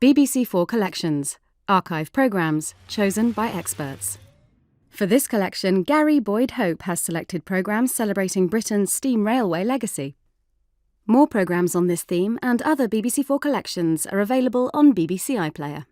BBC4 Collections, archive programmes chosen by experts. For this collection, Gary Boyd Hope has selected programmes celebrating Britain's steam railway legacy. More programmes on this theme and other BBC4 collections are available on BBC iPlayer.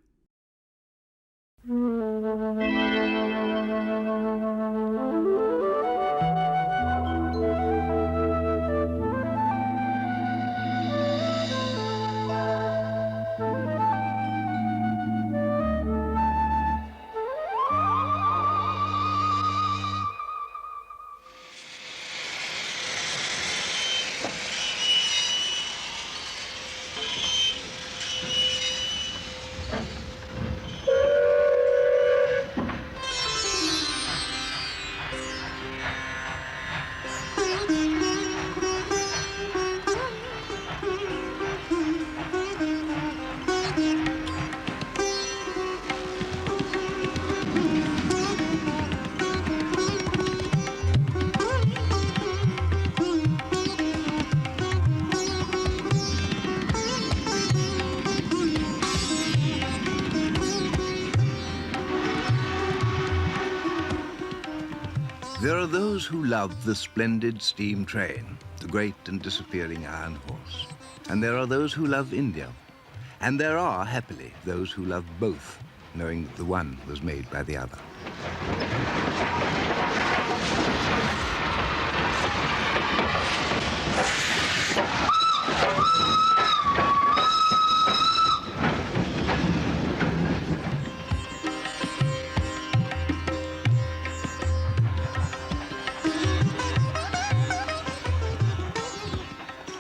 There are those who love the splendid steam train, the great and disappearing iron horse. And there are those who love India. And there are, happily, those who love both, knowing that the one was made by the other.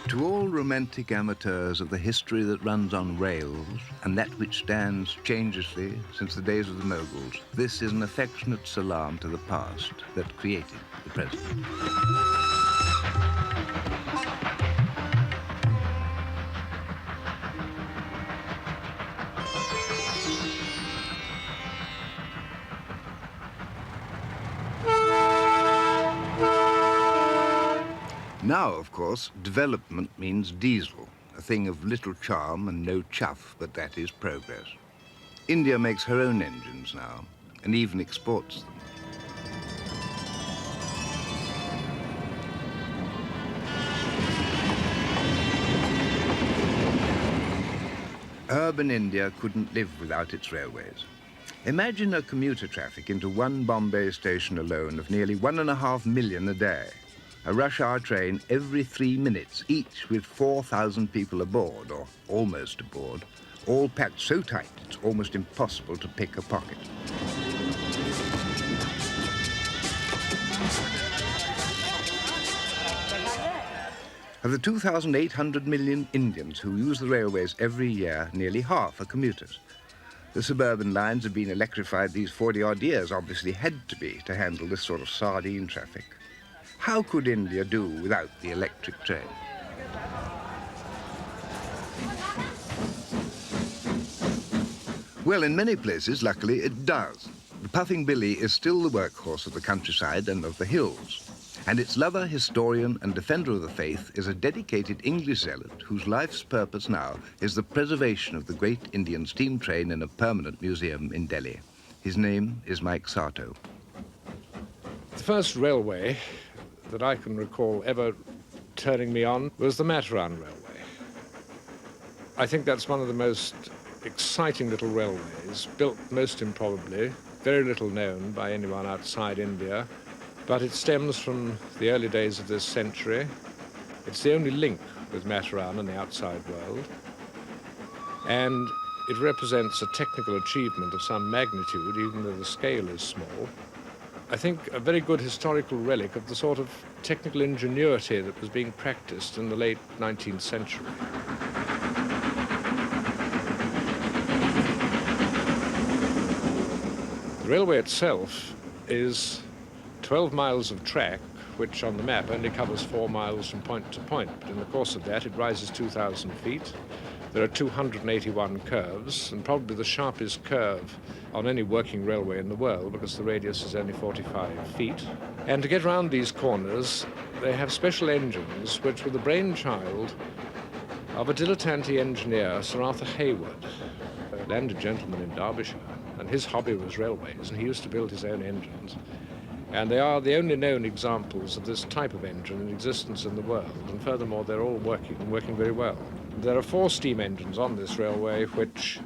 To all romantic amateurs of the history that runs on rails and that which stands changelessly since the days of the Moguls, this is an affectionate salam to the past that created the present. Now, of course, development means diesel, a thing of little charm and no chuff, but that is progress. India makes her own engines now, and even exports them. Urban India couldn't live without its railways. Imagine a commuter traffic into one Bombay station alone of nearly 1.5 million a day. A rush-hour train every 3 minutes, each with 4,000 people aboard, or almost aboard, all packed so tight it's almost impossible to pick a pocket. Of the 2,800 million Indians who use the railways every year, nearly half are commuters. The suburban lines have been electrified these 40-odd years, obviously had to be, to handle this sort of sardine traffic. How could India do without the electric train? Well, in many places, luckily, it does. The Puffing Billy is still the workhorse of the countryside and of the hills. And its lover, historian, and defender of the faith is a dedicated English zealot whose life's purpose now is the preservation of the great Indian steam train in a permanent museum in Delhi. His name is Mike Sato. The first railway that I can recall ever turning me on was the Mataran Railway. I think that's one of the most exciting little railways, built most improbably, very little known by anyone outside India, but it stems from the early days of this century. It's the only link with Mataran and the outside world, and it represents a technical achievement of some magnitude, even though the scale is small. I think a very good historical relic of the sort of technical ingenuity that was being practiced in the late 19th century. The railway itself is 12 miles of track, which on the map only covers 4 miles from point to point. But in the course of that, it rises 2,000 feet. There are 281 curves, and probably the sharpest curve on any working railway in the world, because the radius is only 45 feet. And to get round these corners, they have special engines which were the brainchild of a dilettante engineer, Sir Arthur Hayward. a landed gentleman in Derbyshire, and his hobby was railways, and he used to build his own engines. And they are the only known examples of this type of engine in existence in the world, and furthermore, they're all working, and working very well. There are 4 steam engines on this railway which,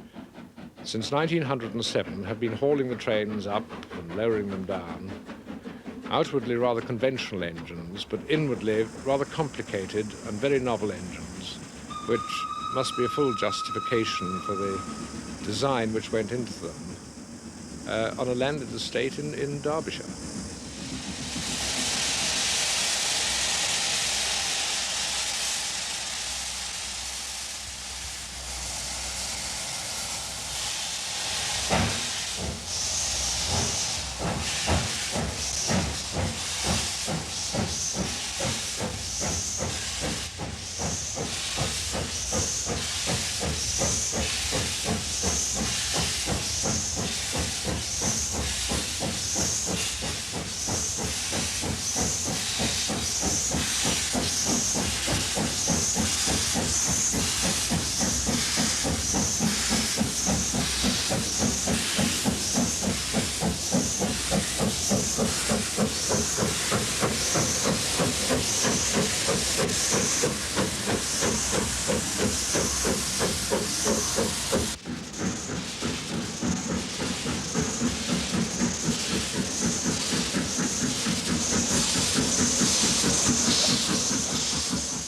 since 1907, have been hauling the trains up and lowering them down. Outwardly rather conventional engines, but inwardly rather complicated and very novel engines, which must be a full justification for the design which went into them on a landed estate in Derbyshire.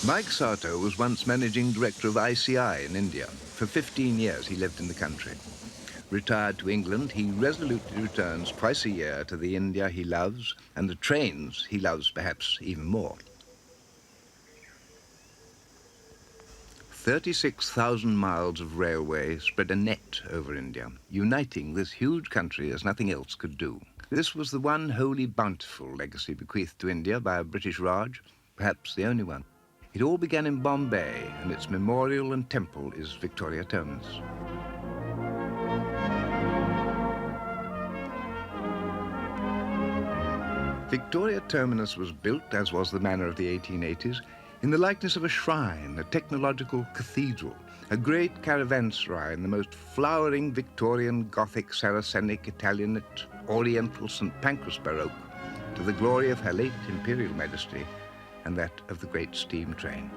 Mike Sato was once managing director of ICI in India. For 15 years he lived in the country. Retired to England, he resolutely returns twice a year to the India he loves and the trains he loves perhaps even more. 36,000 miles of railway spread a net over India, uniting this huge country as nothing else could do. This was the one wholly bountiful legacy bequeathed to India by a British Raj, perhaps the only one. It all began in Bombay, and its memorial and temple is Victoria Terminus. Victoria Terminus was built, as was the manner of the 1880s, in the likeness of a shrine, a technological cathedral, a great caravanserai in the most flowering Victorian Gothic Saracenic Italianate Oriental St. Pancras Baroque, to the glory of Her late Imperial Majesty and that of the great steam train.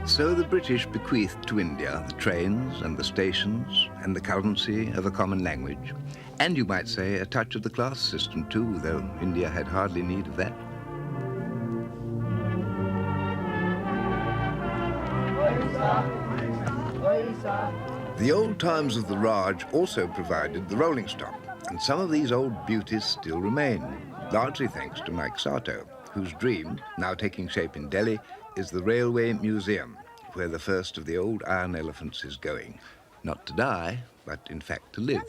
So the British bequeathed to India the trains and the stations and the currency of a common language, and you might say a touch of the class system too, though India had hardly need of that. The old times of the Raj also provided the rolling stock, and some of these old beauties still remain, largely thanks to Mike Sato, whose dream, now taking shape in Delhi, is the Railway Museum, where the first of the old iron elephants is going. Not to die, but in fact to live.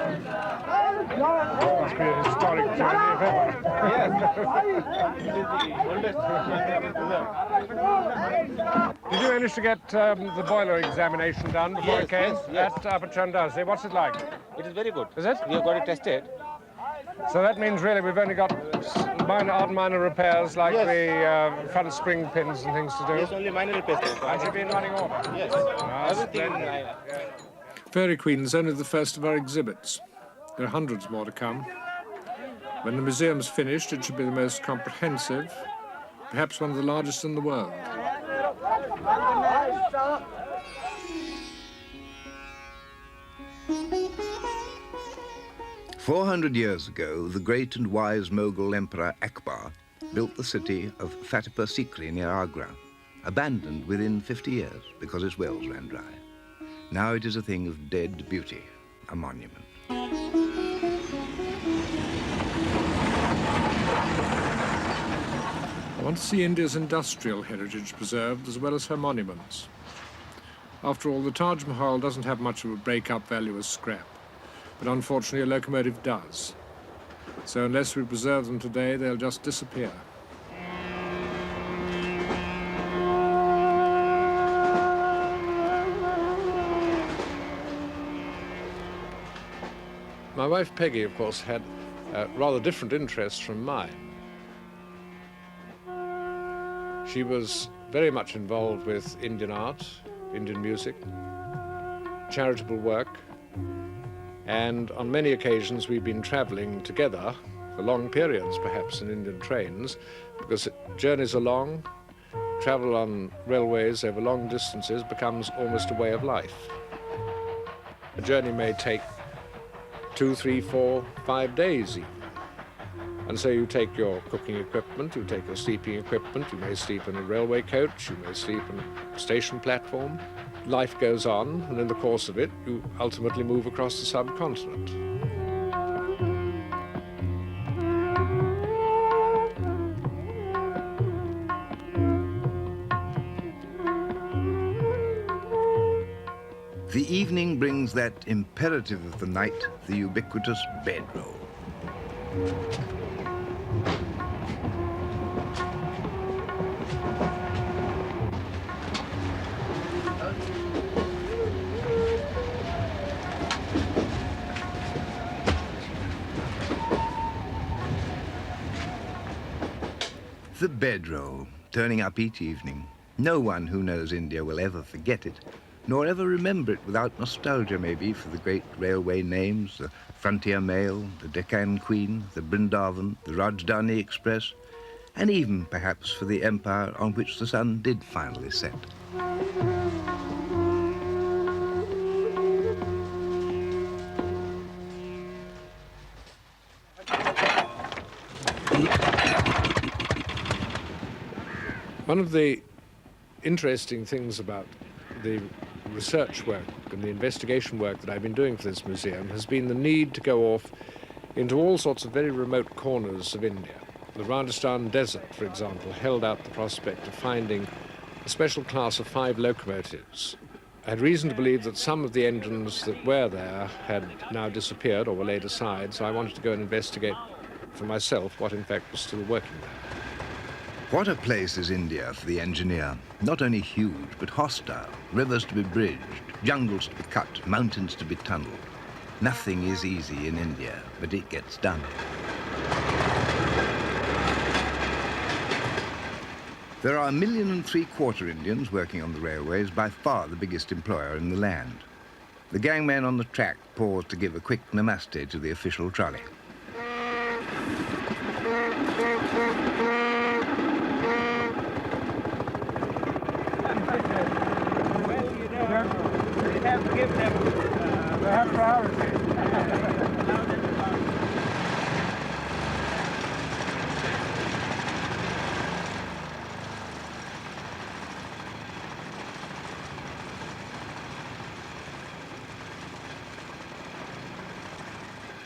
Must be a historic journey, Did you manage to get the boiler examination done before it came? Yes. At Upper Chandasi? What's it like? It is very good. Is it? We have got it tested. So that means really we've only got minor repairs like the front spring pins and things to do. Yes, only minor repairs. And you've been running order? Yes. Everything. Fairy Queen is only the first of our exhibits. There are hundreds more to come. When the museum's finished, it should be the most comprehensive, perhaps one of the largest in the world. "400 years ago, the great and wise Mughal Emperor Akbar built the city of Fatehpur Sikri near Agra, abandoned within 50 years because its wells ran dry. Now it is a thing of dead beauty, a monument. I want to see India's industrial heritage preserved as well as her monuments. After all, the Taj Mahal doesn't have much of a break-up value as scrap, but unfortunately a locomotive does. So unless we preserve them today, they'll just disappear. My wife Peggy, of course, had rather different interests from mine. She was very much involved with Indian art, Indian music, charitable work, and on many occasions we've been traveling together for long periods, perhaps in Indian trains, because journeys are long, travel on railways over long distances becomes almost a way of life. A journey may take 2, 3, 4, 5 days even. And so you take your cooking equipment, you take your sleeping equipment, you may sleep in a railway coach, you may sleep on a station platform. Life goes on, and in the course of it, you ultimately move across the subcontinent. The evening brings that imperative of the night, the ubiquitous bedroll. The bedroll, turning up each evening. No one who knows India will ever forget it, nor ever remember it without nostalgia, maybe, for the great railway names, the Frontier Mail, the Deccan Queen, the Brindavan, the Rajdhani Express, and even, perhaps, for the empire on which the sun did finally set. One of the interesting things about the research work and the investigation work that I've been doing for this museum has been the need to go off into all sorts of very remote corners of India. The Rajasthan desert, for example, held out the prospect of finding a special class of 5 locomotives. I had reason to believe that some of the engines that were there had now disappeared or were laid aside, so I wanted to go and investigate for myself what in fact was still working there. What a place is India for the engineer. Not only huge, but hostile. Rivers to be bridged, jungles to be cut, mountains to be tunneled. Nothing is easy in India, but it gets done. There are 1.75 million Indians working on the railways, by far the biggest employer in the land. The gangmen on the track pause to give a quick namaste to the official trolley.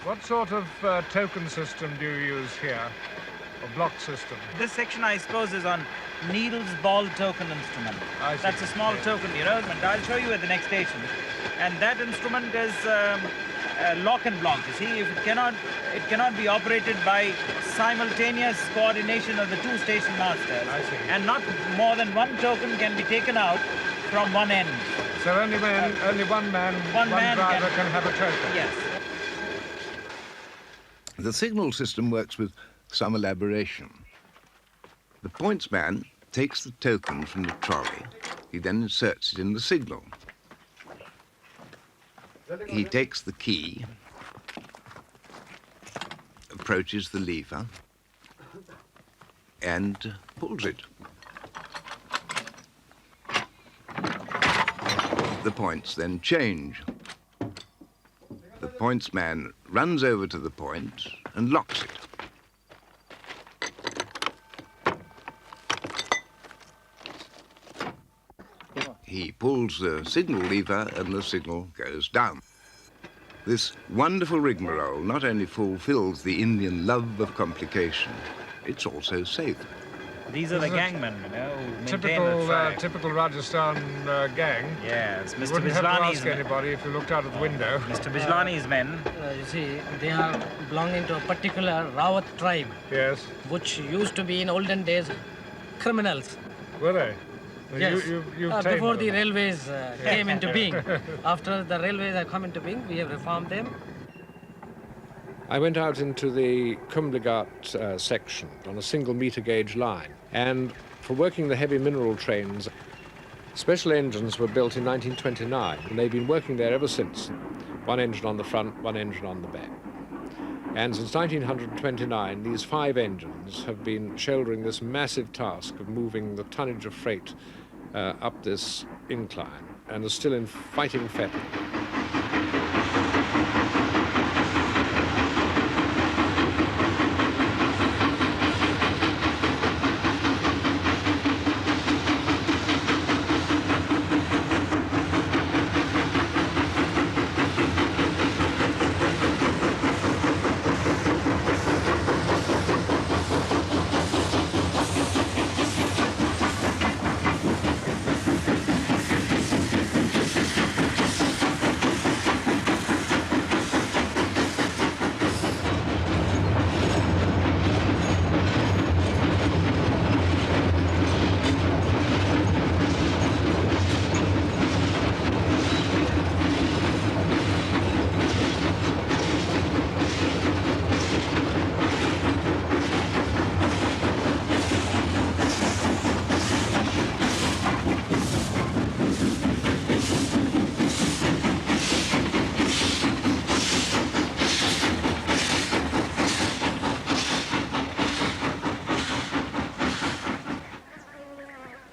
What sort of token system do you use here, or block system? This section, I suppose, is on needles ball token instrument. I see. That's a small token, you know, and I'll show you at the next station. And that instrument is lock and block. You see, if it cannot be operated by simultaneous coordination of the 2 station masters. I see. And not more than 1 token can be taken out from one end. So only one driver can have a token? Yes. The signal system works with some elaboration. The pointsman takes the token from the trolley. He then inserts it in the signal. He takes the key, approaches the lever, and pulls it. the points then change. The pointsman runs over to the point and locks it. He pulls the signal lever and the signal goes down. This wonderful rigmarole not only fulfills the Indian love of complication, it's also safe. These are the gangmen, you know, who maintain the track. Typical Rajasthan gang. Yes, You Mr. wouldn't have to Bijlani's ask anybody if you looked out of the window. Mr. Bijlani's men. You see, they are belonging to a particular Rawat tribe, Yes. which used to be in olden days criminals. Were they? Yes. You've tamed Before the them. railways came into being. After the railways have come into being, we have reformed them. I went out into the Kumbligat section on a single meter gauge line, and for working the heavy mineral trains, special engines were built in 1929, and they've been working there ever since. One engine on the front, one engine on the back. And since 1929, these 5 engines have been shouldering this massive task of moving the tonnage of freight up this incline, and are still in fighting fettle.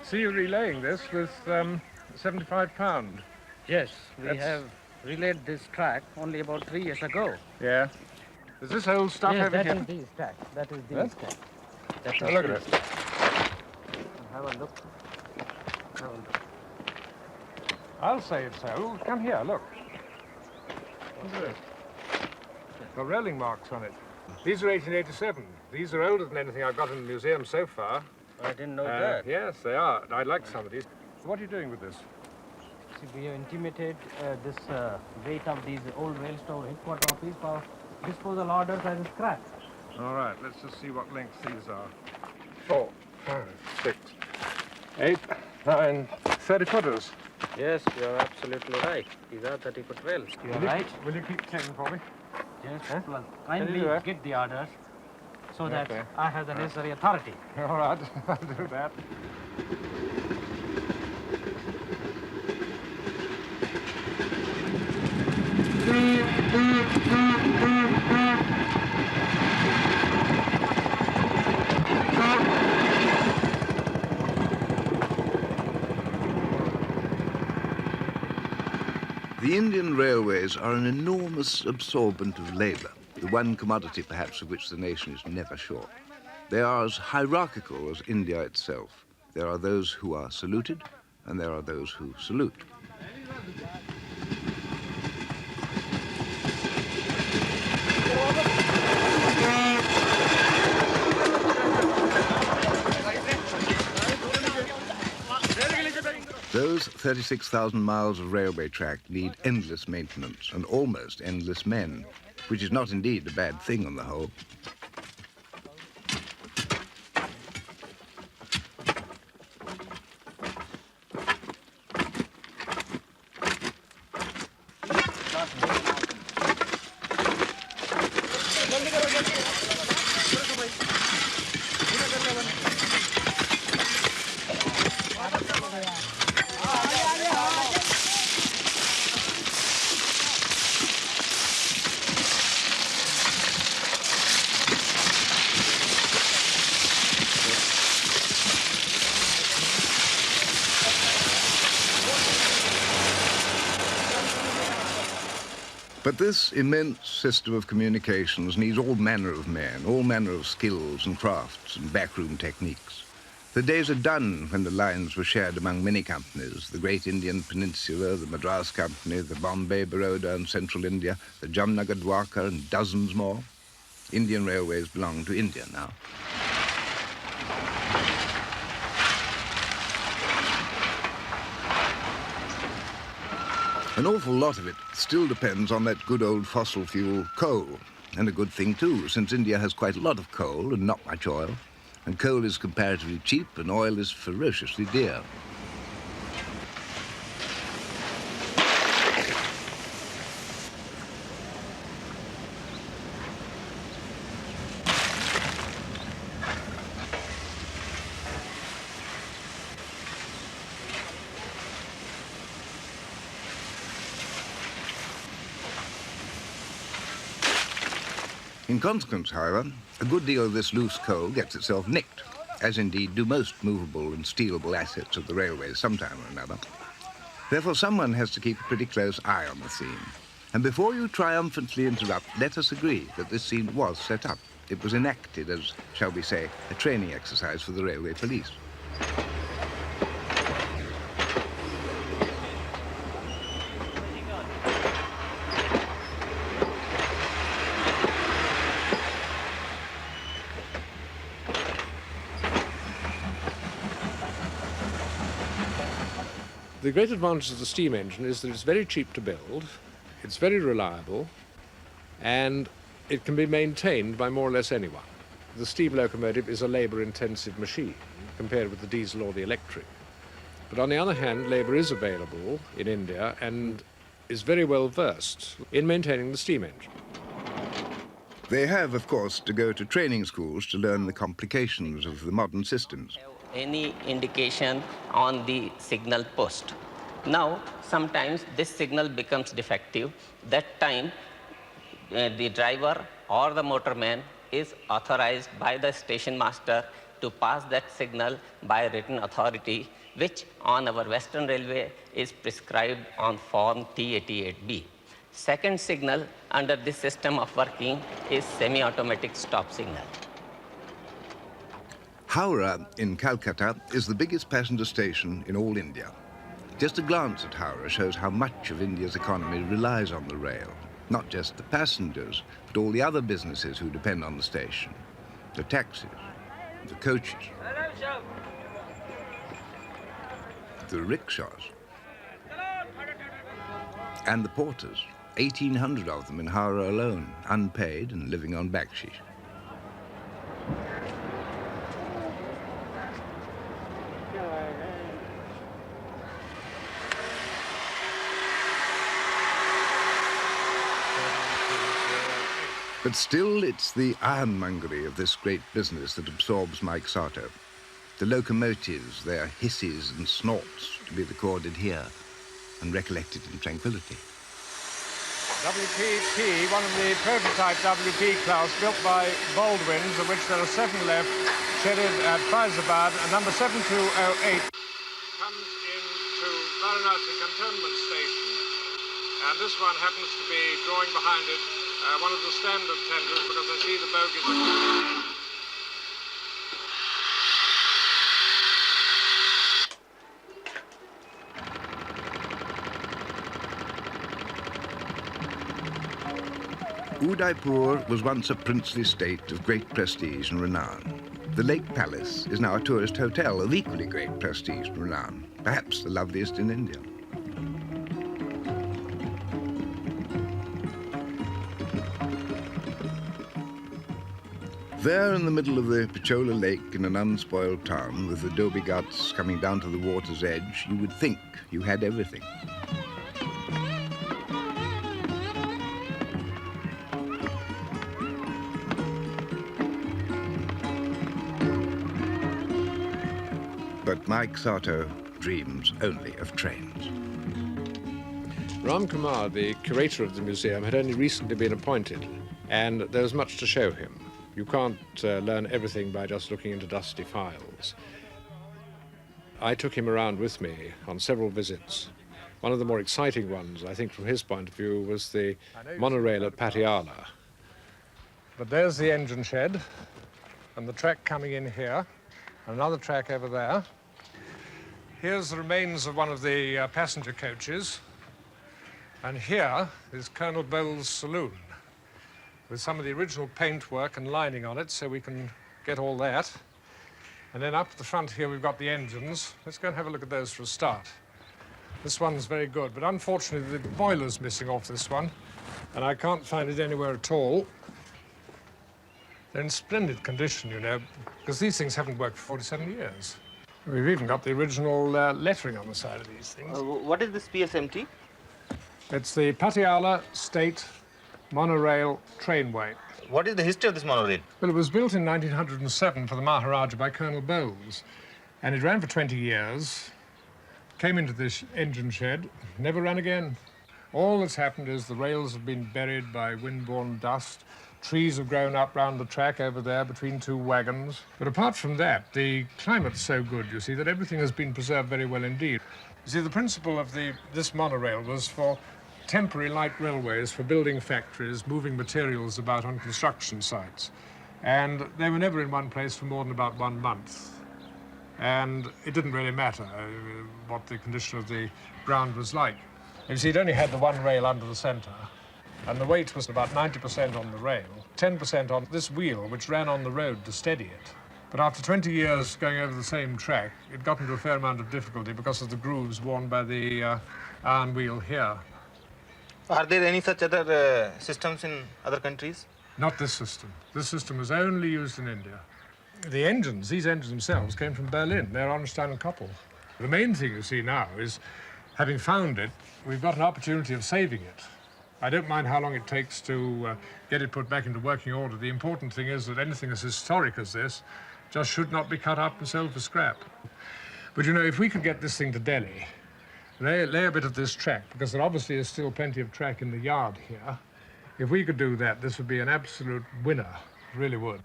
So you're relaying this with 75 pound? Yes, we That's- have relayed this track only about 3 years ago. Yeah. Is this old stuff Yes, over that here? is these track. That is Huh? these track. That is Oh, look at these. it. Have a look. Have a look. I'll say it's old. Come here, look. What's this? Got rolling marks on it. These are 1887. These are older than anything I've got in the museum so far. I didn't know that. Yes, they are. I'd like some of these. What are you doing with this? See, we have intimated this weight of these old rail store headquarter office for disposal orders as scrap. All right, let's just see what lengths these are. 4, 5, 6, 8, 9, 30 footers. Yes, you are absolutely right. These are 30-foot rails. You are right. Will you keep checking for me? Yes, Huh? well, Can you do kindly that? get the orders so that Okay. I have the necessary authority. All right, I'll do that. The Indian railways are an enormous absorbent of labour, the one commodity perhaps of which the nation is never short. They are as hierarchical as India itself. There are those who are saluted, and there are those who salute. Those 36,000 miles of railway track need endless maintenance and almost endless men, which is not indeed a bad thing on the whole. But this immense system of communications needs all manner of men, all manner of skills and crafts and backroom techniques. The days are done when the lines were shared among many companies, the Great Indian Peninsula, the Madras Company, the Bombay Baroda and Central India, the Jamnagar Dwarka and dozens more. Indian Railways belong to India now. An awful lot of it still depends on that good old fossil fuel coal. And a good thing too, since India has quite a lot of coal and not much oil. And coal is comparatively cheap and oil is ferociously dear. In consequence, however, a good deal of this loose coal gets itself nicked, as indeed do most movable and stealable assets of the railways sometime or another. Therefore, someone has to keep a pretty close eye on the scene. And before you triumphantly interrupt, let us agree that this scene was set up. It was enacted as, shall we say, a training exercise for the railway police. The great advantage of the steam engine is that it's very cheap to build, it's very reliable, and it can be maintained by more or less anyone. The steam locomotive is a labour-intensive machine compared with the diesel or the electric. But on the other hand, labour is available in India and is very well versed in maintaining the steam engine. They have, of course, to go to training schools to learn the complications of the modern systems. Any indication on the signal post. Now, sometimes this signal becomes defective. That time, the driver or the motorman is authorized by the station master to pass that signal by written authority, which on our Western Railway is prescribed on Form T88B. Second signal under this system of working is semi-automatic stop signal. Howrah in Calcutta is the biggest passenger station in all India. Just a glance at Howrah shows how much of India's economy relies on the rail. Not just the passengers, but all the other businesses who depend on the station. The taxis, the coaches, the rickshaws, and the porters. 1,800 of them in Howrah alone, unpaid and living on backsheesh. But still, it's the ironmongery of this great business that absorbs Mike Sato. The locomotives, their hisses and snorts to be recorded here and recollected in tranquility. WPP, one of the prototype WP class built by Baldwin's, of which there are 7 left, scheduled at Faizabad, number 7208. Comes into Varanasi Cantonment Station, and this one happens to be drawing behind it one of the standard tenders because I see the bogies are... Udaipur was once a princely state of great prestige and renown. The Lake Palace is now a tourist hotel of equally great prestige and renown, perhaps the loveliest in India. There in the middle of the Pichola Lake in an unspoiled town with the Dhobi Ghats coming down to the water's edge, you would think you had everything. But Mike Sato dreams only of trains. Ram Kumar, the curator of the museum, had only recently been appointed, and there was much to show him. You can't learn everything by just looking into dusty files. I took him around with me on several visits One of the more exciting ones, I think, from his point of view, was the monorail at Patiala. But there's the engine shed, and the track coming in here, and another track over there. Here's the remains of one of the passenger coaches, and here is Colonel Bowles' saloon, with some of the original paintwork and lining on it, so we can get all that. And then up at the front here, we've got the engines. Let's go and have a look at those for a start. This one's very good, but unfortunately, the boiler's missing off this one, and I can't find it anywhere at all. They're in splendid condition, you know, because these things haven't worked for 47 years. We've even got the original lettering on the side of these things. What is this PSMT? It's the Patiala State Monorail Trainway. What is the history of this monorail? Well, it was built in 1907 for the Maharaja by Colonel Bowles, and it ran for 20 years, came into this engine shed, never ran again. All that's happened is the rails have been buried by wind-borne dust, trees have grown up round the track over there between two wagons. But apart from that, the climate's so good, you see, that everything has been preserved very well indeed. You see, the principle of this monorail was for temporary light railways for building factories, moving materials about on construction sites. And they were never in one place for more than about 1 month. And it didn't really matter what the condition of the ground was like. You see, it only had the one rail under the centre, and the weight was about 90% on the rail, 10% on this wheel, which ran on the road to steady it. But after 20 years going over the same track, it got into a fair amount of difficulty because of the grooves worn by the iron wheel here. Are there any such other systems in other countries? Not this system. This system was only used in India. The engines, these engines themselves, came from Berlin. They're Ornstein and Koppel. The main thing you see now is, having found it, we've got an opportunity of saving it. I don't mind how long it takes to get it put back into working order. The important thing is that anything as historic as this just should not be cut up and sold for scrap. But you know, if we could get this thing to Delhi, lay a bit of this track, because there obviously is still plenty of track in the yard here. If we could do that, this would be an absolute winner. It really would.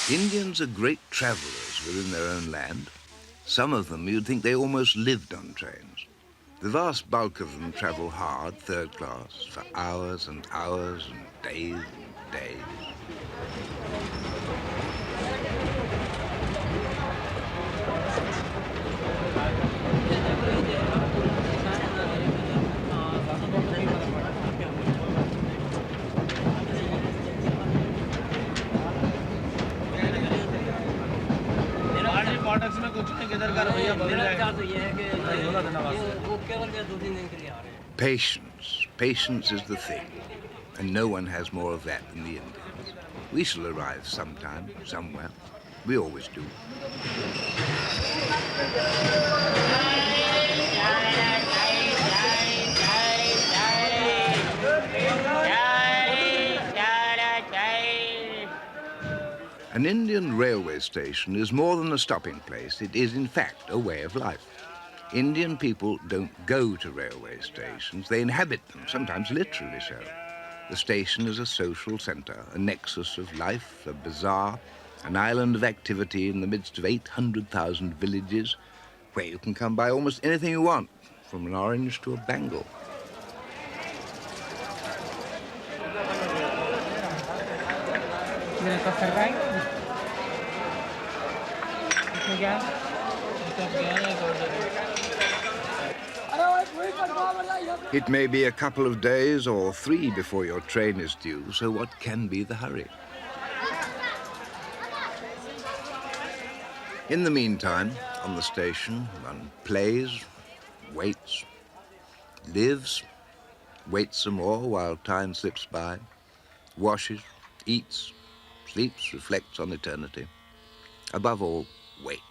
Indians are great travellers within their own land. Some of them, you'd think they almost lived on trains. The vast bulk of them travel hard, third class, for hours and hours and days and days. Patience. Patience is the thing. And no one has more of that than the Indians. We shall arrive sometime, somewhere. We always do. An Indian railway station is more than a stopping place. It is, in fact, a way of life. Indian people don't go to railway stations. They inhabit them, sometimes literally so. The station is a social centre, a nexus of life, a bazaar, an island of activity in the midst of 800,000 villages, where you can come by almost anything you want, from an orange to a bangle. It may be a couple of days or 3 before your train is due, so what can be the hurry? In the meantime, on the station, one plays, waits, lives, waits some more while time slips by, washes, eats, sleeps, reflects on eternity. Above all, waits.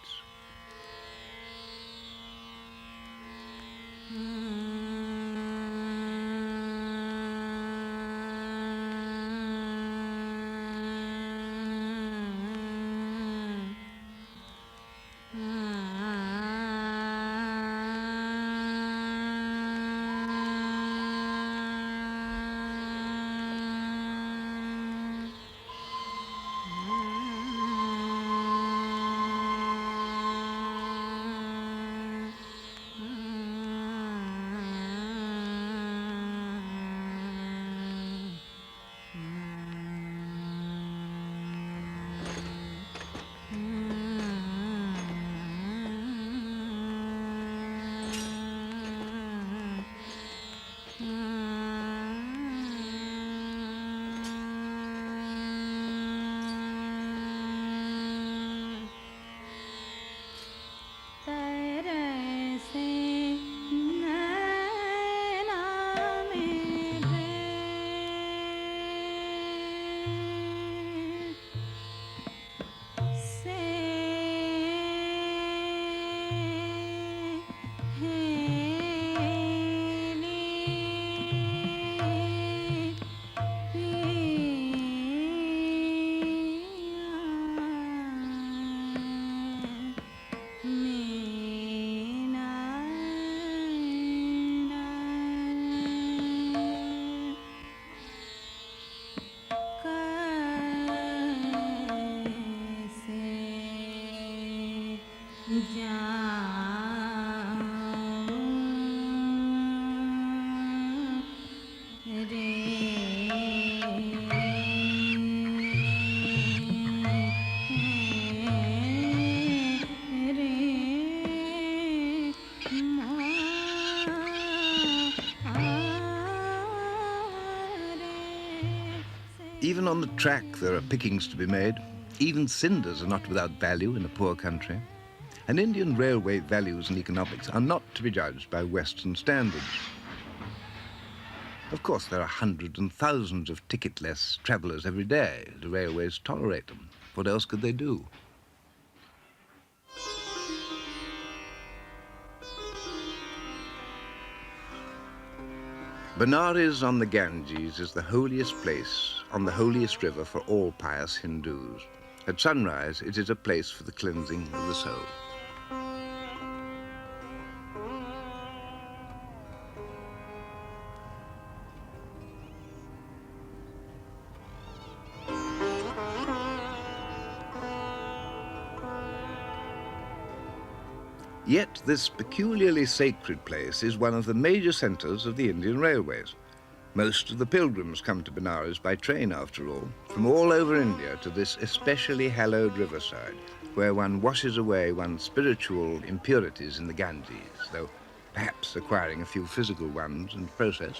Even on the track, there are pickings to be made. Even cinders are not without value in a poor country. And Indian railway values and economics are not to be judged by Western standards. Of course, there are hundreds and thousands of ticketless travellers every day. The railways tolerate them. What else could they do? Benares on the Ganges is the holiest place on the holiest river for all pious Hindus. At sunrise, it is a place for the cleansing of the soul. Yet this peculiarly sacred place is one of the major centres of the Indian railways. Most of the pilgrims come to Benares by train, after all, from all over India to this especially hallowed riverside, where one washes away one's spiritual impurities in the Ganges, though perhaps acquiring a few physical ones in the process.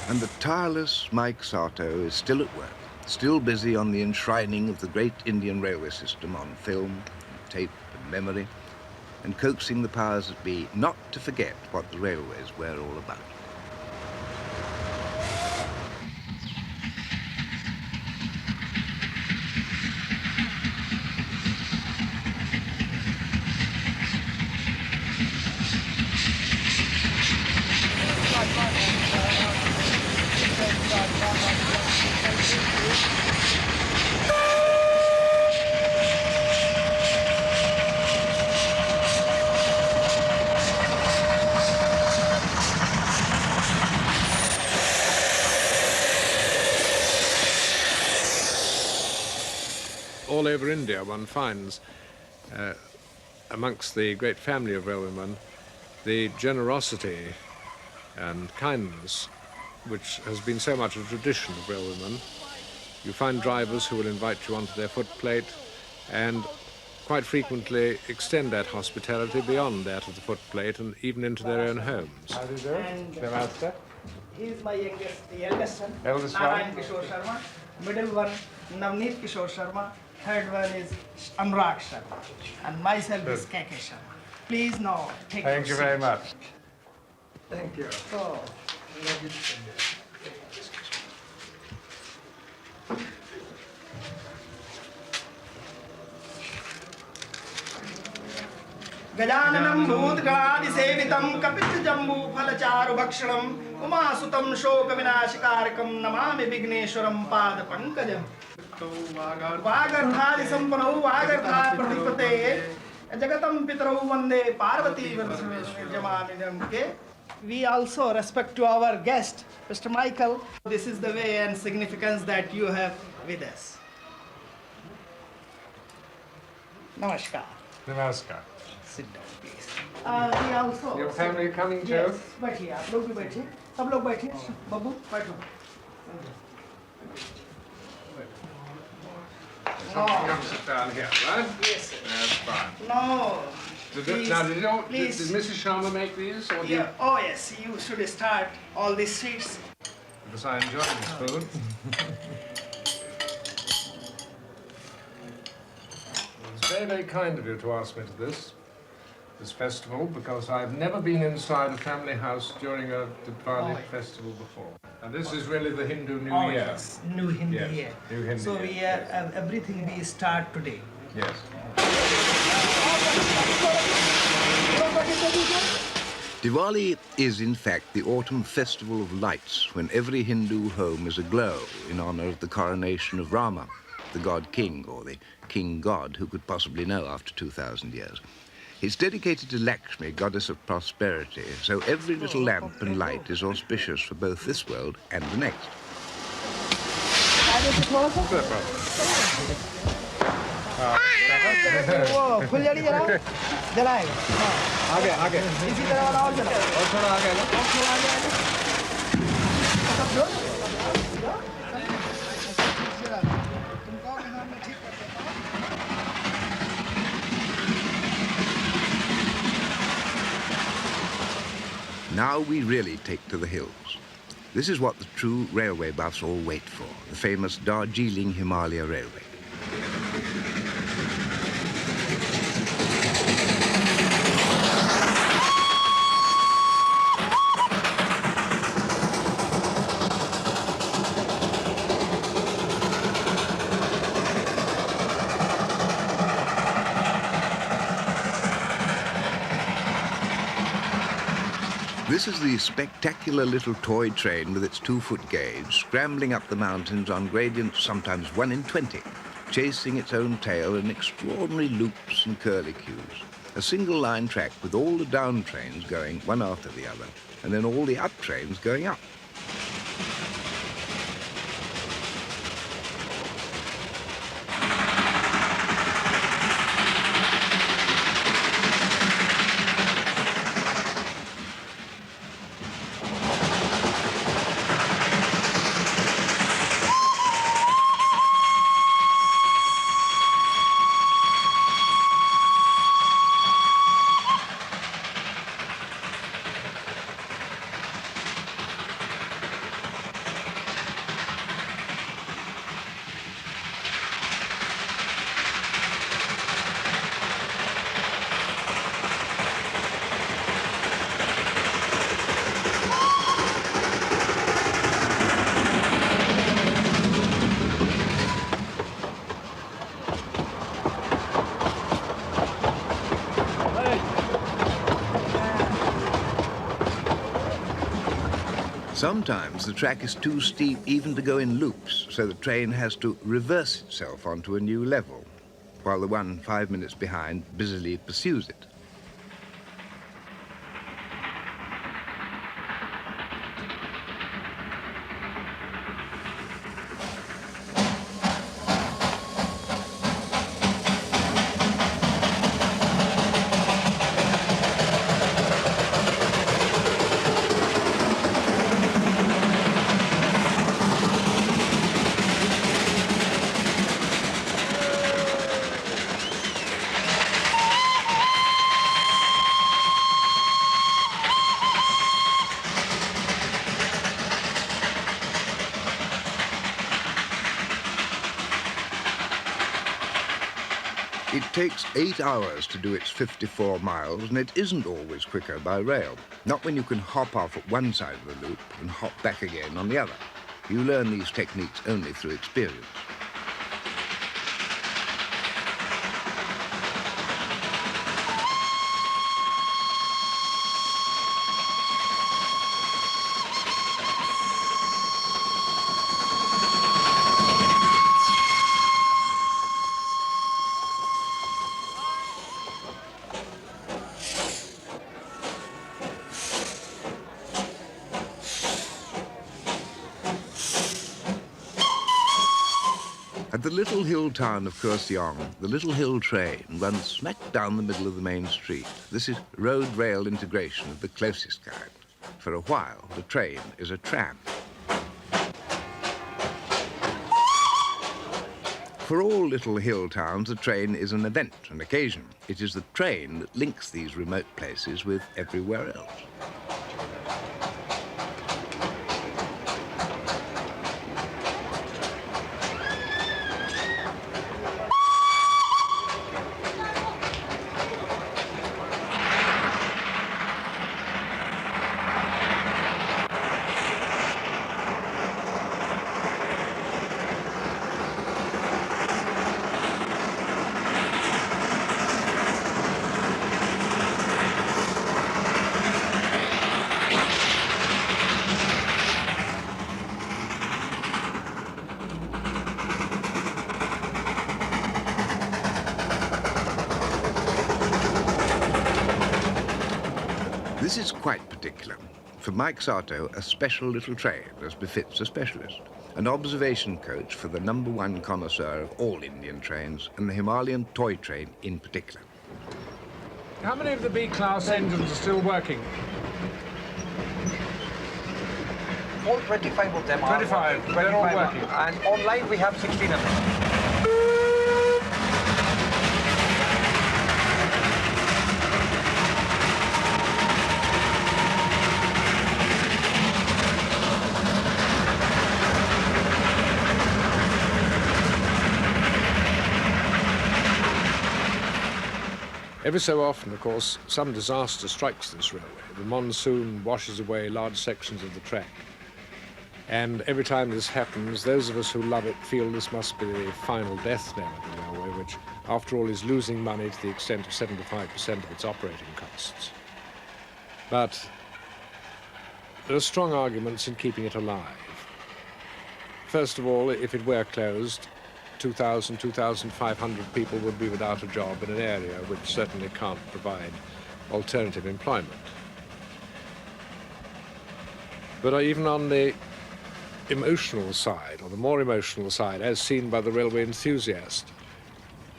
And the tireless Mike Sato is still at work, still busy on the enshrining of the great Indian railway system on film, and tape and memory, and coaxing the powers that be not to forget what the railways were all about. All over India one finds, amongst the great family of railwaymen, the generosity and kindness which has been so much a tradition of railwaymen. You find drivers who will invite you onto their footplate and quite frequently extend that hospitality beyond that of the footplate and even into their own homes. How do you do? The master? He is my eldest son, Eldest son? Narayan Kishore Sharma. Middle one, Navneet Kishore Sharma. Third one is Anurag Sharma. And myself is KK Sharma. Please now take Thank you your very seat. much. Thank you. So, गजाननं भूतगणादिसेवितं कपित्थजम्बूफलचारुभक्षणम् उमासुतं शोकविनाशकारकं Namami विघ्नेश्वरं पादपङ्कजम् वागर्थादिसम्पन्नौ वागर्थाधिपते जगतं पितरौ वन्दे पार्वती के. We also respect to our guest, Mr. Michael. This is the way and significance that you have with us. Namaskar. Namaskar. Sit down, please. We also. Your family coming too? Yes. बैठिए आप लोग भी बैठिए सब लोग बैठिए बब्बू बैठो Come sit down here, right? Yes, sir. That's fine. Now Please, did please. Mrs. Sharma make these? Or Yeah. Oh yes, you should start all these sweets. Because I enjoy this food. It's very, very kind of you to ask me to this festival, because I've never been inside a family house during a Diwali festival before. And this is really the Hindu New Year. Yes, New Hindu Yes, Year. New Hindu So Year. we everything we start today. Yes. Diwali is in fact the autumn festival of lights, when every Hindu home is aglow in honor of the coronation of Rama, the god king, or the king god, who could possibly know after 2,000 years. It's dedicated to Lakshmi, goddess of prosperity, so every little lamp and light is auspicious for both this world and the next. वो फुलझड़ी जलाओ, जलाएगा। आगे, आगे। इसी तरह वाला और जलाओ। और थोड़ा आगे ना? और थोड़ा आगे आगे। सब जो? तुम कहो कि हाँ मैं ठीक कर देता हूँ। Now we really take to the hills. This is what the true railway buffs all wait for, the famous Darjeeling Himalaya Railway. This is the spectacular little toy train with its 2-foot gauge, scrambling up the mountains on gradients sometimes 1 in 20, chasing its own tail in extraordinary loops and curlicues. A single-line track with all the down trains going one after the other, and then all the up trains going up. Sometimes the track is too steep even to go in loops, so the train has to reverse itself onto a new level, while the one 5 minutes behind busily pursues it. It takes 8 hours to do its 54 miles, and it isn't always quicker by rail. Not when you can hop off at one side of the loop and hop back again on the other. You learn these techniques only through experience. At the little hill town of Kurseong, the little hill train runs smack down the middle of the main street. This is road-rail integration of the closest kind. For a while, the train is a tram. For all little hill towns, the train is an event, an occasion. It is the train that links these remote places with everywhere else. This is quite particular. For Mike Sato, a special little train, as befits a specialist. An observation coach for the #1 connoisseur of all Indian trains, and the Himalayan toy train in particular. How many of the B-class engines are still working? All 25 of them are 25, they're all working. And online we have 16 of them. Every so often, of course, some disaster strikes this railway. The monsoon washes away large sections of the track. And every time this happens, those of us who love it feel this must be the final death knell of the railway, which, after all, is losing money to the extent of 75% of its operating costs. But there are strong arguments in keeping it alive. First of all, if it were closed, 2,000, 2,500 people would be without a job in an area which certainly can't provide alternative employment. But even on the emotional side, or the more emotional side, as seen by the railway enthusiast,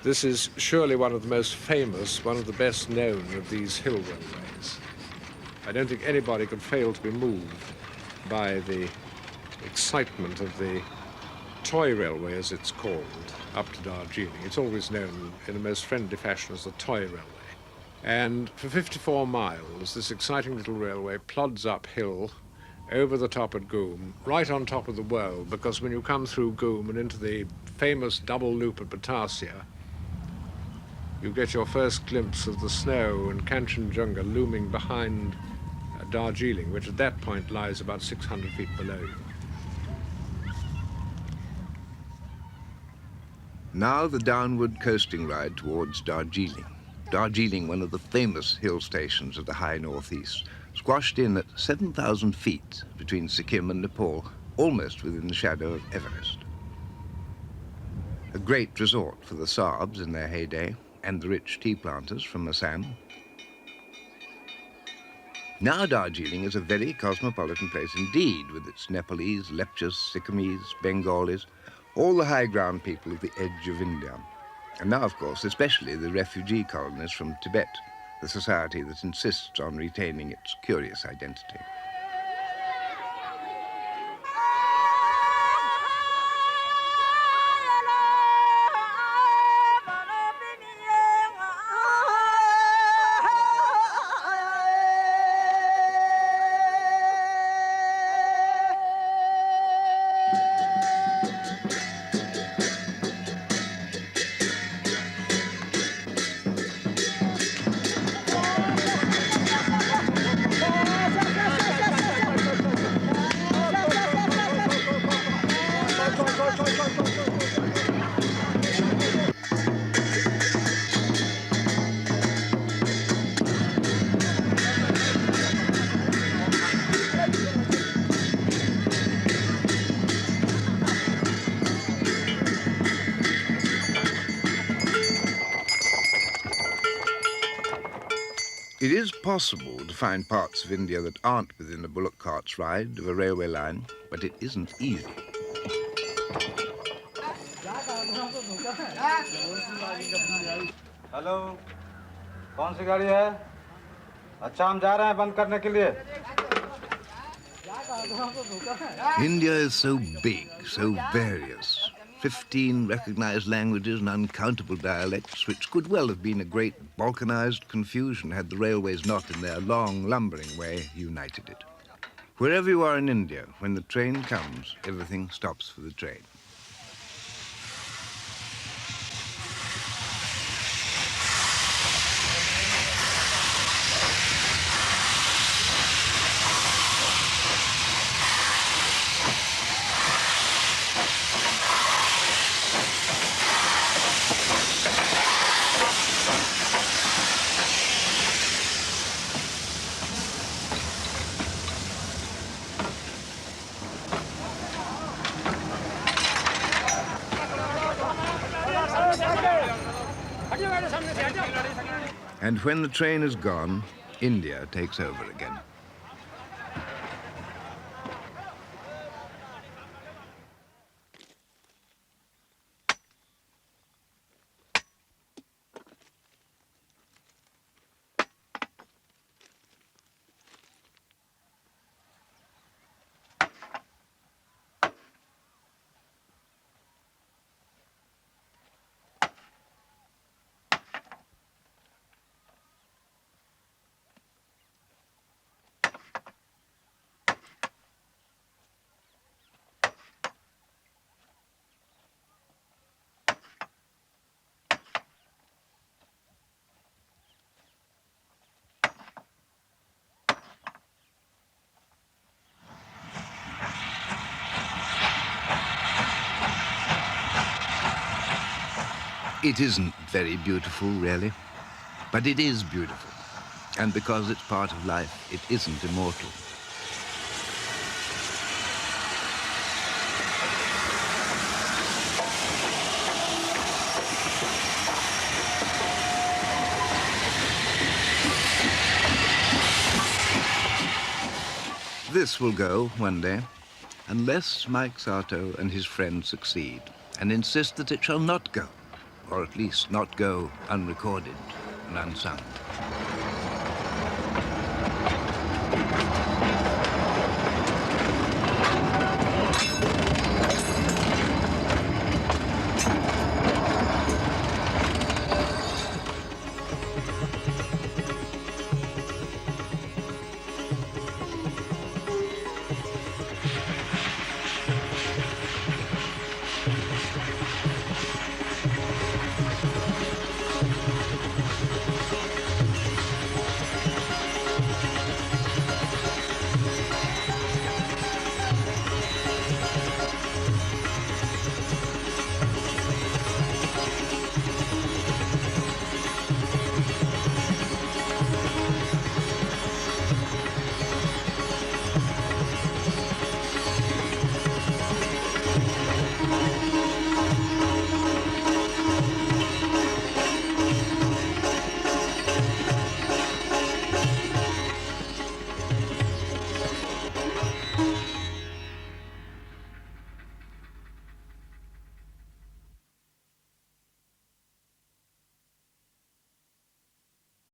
this is surely one of the most famous, one of the best known of these hill railways. I don't think anybody could fail to be moved by the excitement of the toy railway, as it's called, up to Darjeeling. It's always known in the most friendly fashion as the toy railway. And for 54 miles, this exciting little railway plods uphill over the top at Goom, right on top of the world, because when you come through Goom and into the famous double loop at Batasya, you get your first glimpse of the snow and Kanchenjunga looming behind Darjeeling, which at that point lies about 600 feet below you. Now the downward coasting ride towards Darjeeling. Darjeeling, one of the famous hill stations of the high northeast, squashed in at 7,000 feet between Sikkim and Nepal, almost within the shadow of Everest. A great resort for the Saabs in their heyday, and the rich tea planters from Assam. Now Darjeeling is a very cosmopolitan place indeed, with its Nepalese, Lepchas, Sikkimese, Bengalis, all the high ground people of the edge of India. And now, of course, especially the refugee colonies from Tibet, the society that insists on retaining its curious identity. It is possible to find parts of India that aren't within a bullock cart's ride of a railway line, but it isn't easy. Hello, कौन सी गाड़ी है? अच्छा, हम जा रहे हैं बंद करने के लिए. India is so big, so various. 15 recognized languages and uncountable dialects, which could well have been a great balkanized confusion had the railways not, in their long, lumbering way, united it. Wherever you are in India, when the train comes, everything stops for the train. And when the train is gone, India takes over again. It isn't very beautiful, really, but it is beautiful. And because it's part of life, it isn't immortal. This will go one day, unless Mike Sato and his friends succeed and insist that it shall not go, or at least not go unrecorded and unsung.